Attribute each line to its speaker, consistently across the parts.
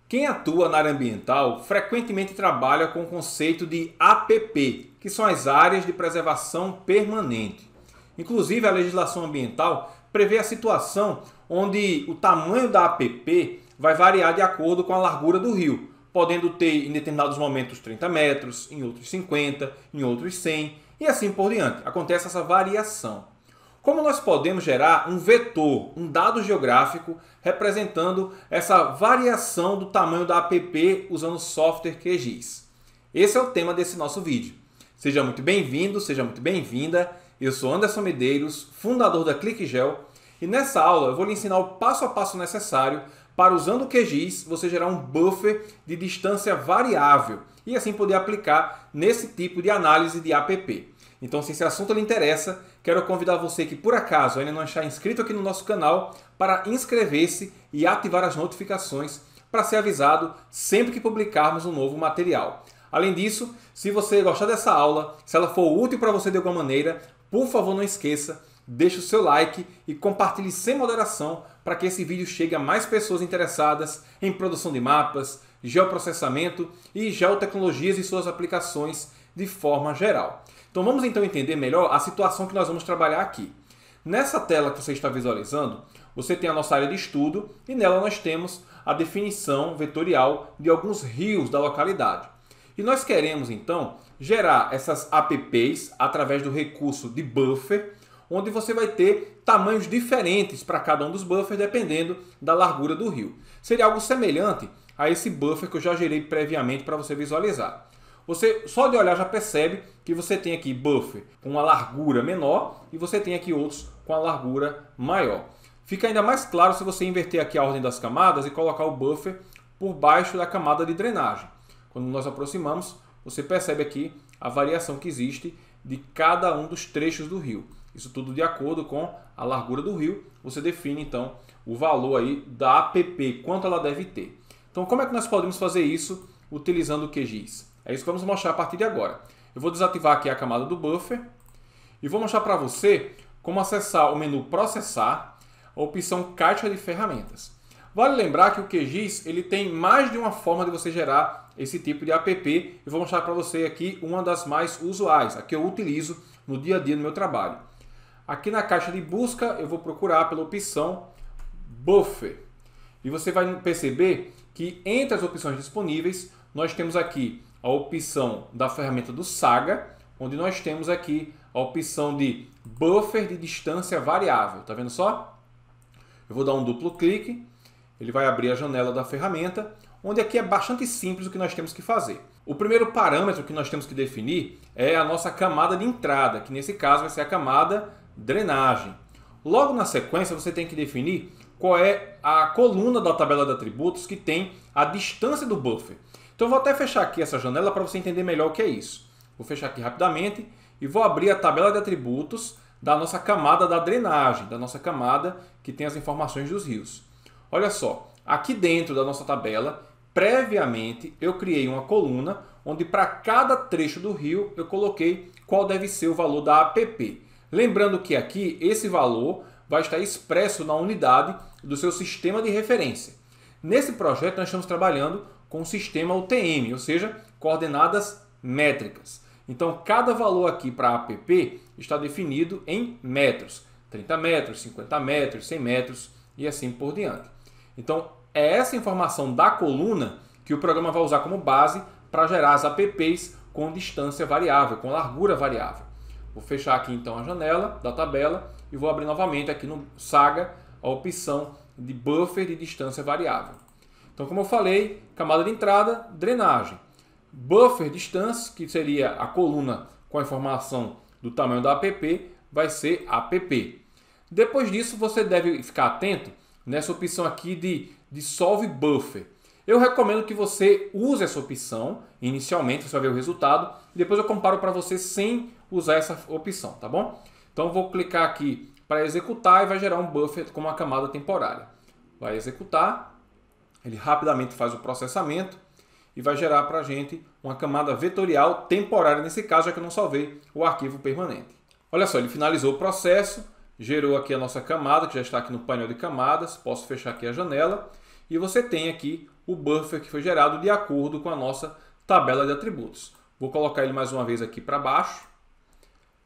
Speaker 1: Quem atua na área ambiental frequentemente trabalha com o conceito de APP, que são as áreas de preservação permanente. Inclusive, a legislação ambiental prevê a situação onde o tamanho da APP vai variar de acordo com a largura do rio, podendo ter em determinados momentos 30 metros, em outros 50, em outros 100 e assim por diante. Acontece essa variação. Como nós podemos gerar um vetor, um dado geográfico, representando essa variação do tamanho da APP usando o software QGIS? Esse é o tema desse nosso vídeo. Seja muito bem-vindo, seja muito bem-vinda. Eu sou Anderson Medeiros, fundador da QlikGel, e nessa aula eu vou lhe ensinar o passo a passo necessário para, usando o QGIS, você gerar um buffer de distância variável e assim poder aplicar nesse tipo de análise de APP. Então, se esse assunto lhe interessa, quero convidar você que, por acaso, ainda não está inscrito aqui no nosso canal, para inscrever-se e ativar as notificações para ser avisado sempre que publicarmos um novo material. Além disso, se você gostar dessa aula, se ela for útil para você de alguma maneira, por favor, não esqueça, deixe o seu like e compartilhe sem moderação para que esse vídeo chegue a mais pessoas interessadas em produção de mapas, geoprocessamento e geotecnologias e suas aplicações de forma geral. Então vamos então entender melhor a situação que nós vamos trabalhar aqui. Nessa tela que você está visualizando, você tem a nossa área de estudo e nela nós temos a definição vetorial de alguns rios da localidade. E nós queremos então gerar essas APPs através do recurso de buffer, onde você vai ter tamanhos diferentes para cada um dos buffers dependendo da largura do rio. Seria algo semelhante a esse buffer que eu já gerei previamente para você visualizar. Você só de olhar já percebe que você tem aqui buffer com uma largura menor e você tem aqui outros com a largura maior. Fica ainda mais claro se você inverter aqui a ordem das camadas e colocar o buffer por baixo da camada de drenagem. Quando nós aproximamos, você percebe aqui a variação que existe de cada um dos trechos do rio. Isso tudo de acordo com a largura do rio. Você define então o valor aí da APP, quanto ela deve ter. Então como é que nós podemos fazer isso utilizando o QGIS? É isso que vamos mostrar a partir de agora. Eu vou desativar aqui a camada do buffer e vou mostrar para você como acessar o menu Processar, a opção Caixa de Ferramentas. Vale lembrar que o QGIS ele tem mais de uma forma de você gerar esse tipo de APP. Eu vou mostrar para você aqui uma das mais usuais, a que eu utilizo no dia a dia no meu trabalho. Aqui na caixa de busca eu vou procurar pela opção Buffer. E você vai perceber que entre as opções disponíveis nós temos aqui a opção da ferramenta do Saga, onde nós temos aqui a opção de Buffer de distância variável. Tá vendo só? Eu vou dar um duplo clique, ele vai abrir a janela da ferramenta, onde aqui é bastante simples o que nós temos que fazer. O primeiro parâmetro que nós temos que definir é a nossa camada de entrada, que nesse caso vai ser a camada drenagem. Logo na sequência você tem que definir qual é a coluna da tabela de atributos que tem a distância do buffer. Então eu vou até fechar aqui essa janela para você entender melhor o que é isso. Vou fechar aqui rapidamente e vou abrir a tabela de atributos da nossa camada da drenagem, da nossa camada que tem as informações dos rios. Olha só, aqui dentro da nossa tabela, previamente eu criei uma coluna onde para cada trecho do rio eu coloquei qual deve ser o valor da APP. Lembrando que aqui esse valor vai estar expresso na unidade do seu sistema de referência. Nesse projeto nós estamos trabalhando com o sistema UTM, ou seja, coordenadas métricas. Então cada valor aqui para a APP está definido em metros. 30 metros, 50 metros, 100 metros e assim por diante. Então é essa informação da coluna que o programa vai usar como base para gerar as APPs com distância variável, com largura variável. Vou fechar aqui então a janela da tabela e vou abrir novamente aqui no Saga a opção de Buffer de distância variável. Então, como eu falei, camada de entrada, drenagem. Buffer distância, que seria a coluna com a informação do tamanho da APP, vai ser APP. Depois disso, você deve ficar atento nessa opção aqui de Dissolve Buffer. Eu recomendo que você use essa opção inicialmente, você vai ver o resultado, e depois eu comparo para você sem usar essa opção, tá bom? Então eu vou clicar aqui para executar e vai gerar um buffer com uma camada temporária. Vai executar, ele rapidamente faz o processamento e vai gerar para a gente uma camada vetorial temporária, nesse caso, já que eu não salvei o arquivo permanente. Olha só, ele finalizou o processo, gerou aqui a nossa camada, que já está aqui no painel de camadas, posso fechar aqui a janela e você tem aqui o buffer que foi gerado de acordo com a nossa tabela de atributos. Vou colocar ele mais uma vez aqui para baixo,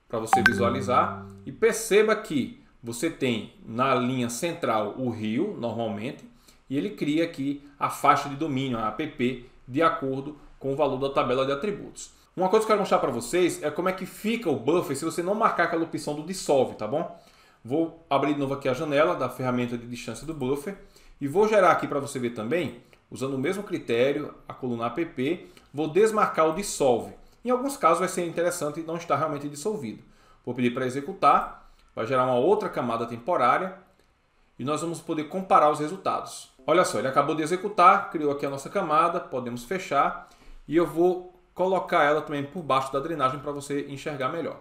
Speaker 1: para você visualizar, e perceba que você tem na linha central o rio, normalmente, e ele cria aqui a faixa de domínio, a app, de acordo com o valor da tabela de atributos. Uma coisa que eu quero mostrar para vocês é como é que fica o buffer se você não marcar aquela opção do dissolve, tá bom? Vou abrir de novo aqui a janela da ferramenta de distância do buffer e vou gerar aqui para você ver também, usando o mesmo critério, a coluna app, vou desmarcar o dissolve. Em alguns casos vai ser interessante não estar realmente dissolvido. Vou pedir para executar, vai gerar uma outra camada temporária e nós vamos poder comparar os resultados. Olha só, ele acabou de executar, criou aqui a nossa camada, podemos fechar e eu vou colocar ela também por baixo da drenagem para você enxergar melhor.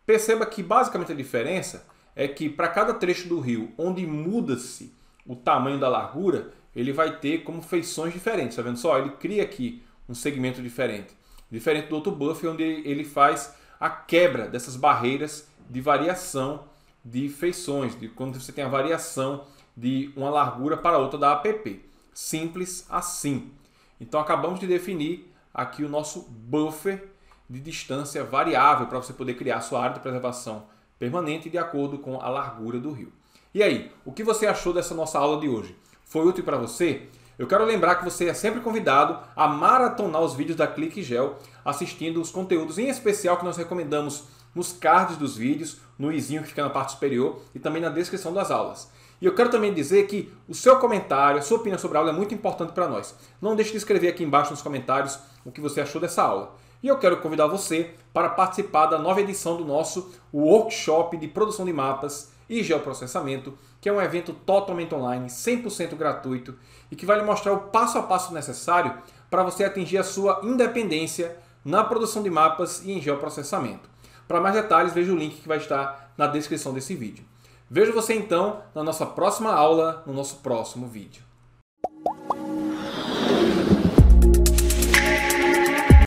Speaker 1: Perceba que basicamente a diferença é que para cada trecho do rio onde muda-se o tamanho da largura, ele vai ter como feições diferentes. Está vendo só? Ele cria aqui um segmento diferente. Diferente do outro buffer, onde ele faz a quebra dessas barreiras de variação de feições, de quando você tem a variação de uma largura para outra da app. Simples assim. Então acabamos de definir aqui o nosso buffer de distância variável para você poder criar sua área de preservação permanente de acordo com a largura do rio. E aí, o que você achou dessa nossa aula de hoje? Foi útil para você? Eu quero lembrar que você é sempre convidado a maratonar os vídeos da ClickGel, assistindo os conteúdos em especial que nós recomendamos nos cards dos vídeos, no izinho que fica na parte superior e também na descrição das aulas. E eu quero também dizer que o seu comentário, a sua opinião sobre a aula é muito importante para nós. Não deixe de escrever aqui embaixo nos comentários o que você achou dessa aula. E eu quero convidar você para participar da nova edição do nosso workshop de produção de mapas e geoprocessamento, que é um evento totalmente online, 100% gratuito e que vai lhe mostrar o passo a passo necessário para você atingir a sua independência na produção de mapas e em geoprocessamento. Para mais detalhes, veja o link que vai estar na descrição desse vídeo. Vejo você então na nossa próxima aula, no nosso próximo vídeo.